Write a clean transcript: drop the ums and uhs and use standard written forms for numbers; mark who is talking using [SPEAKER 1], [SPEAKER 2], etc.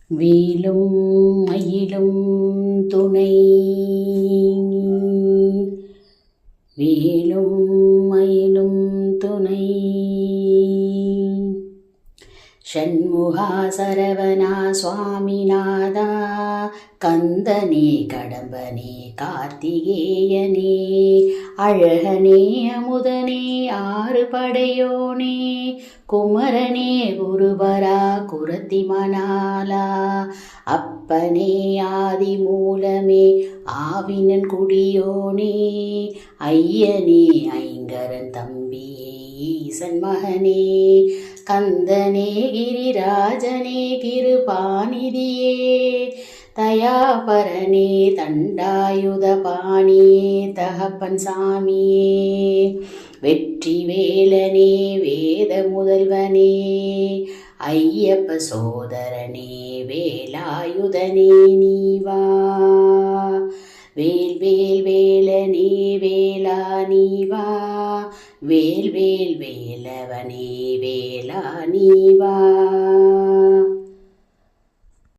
[SPEAKER 1] வேலும் மயிலும் துணை, வேலும் மயிலும் துணை. ஷண்முகா சரவணா சுவாமிநாதா, கந்தனே கடம்பனே கார்த்திகேயனே, அழகனே அமுதனே ஆறு படையோனே, குமரனே குருபரா குரத்தி மணாலா, அப்பனே ஆதி மூலமே ஆவினன் குடியோனே, ஐயனே ஐங்கரன் தம்பியே ஈசன் மகனே, கந்தனே கிரிராஜனே கிருபாநிதியே, தயாபரனே தண்டாயுத பாணியே தகப்பன் சாமியே, வெற்றி வேலனே வேத முதல்வனே, ஐயப்ப சோதரனே வேலாயுதனே நீவா, வேல் வேல் வேலனே வேலா நீவா, வேல் வேல் வேலவனே வேலா நீவா.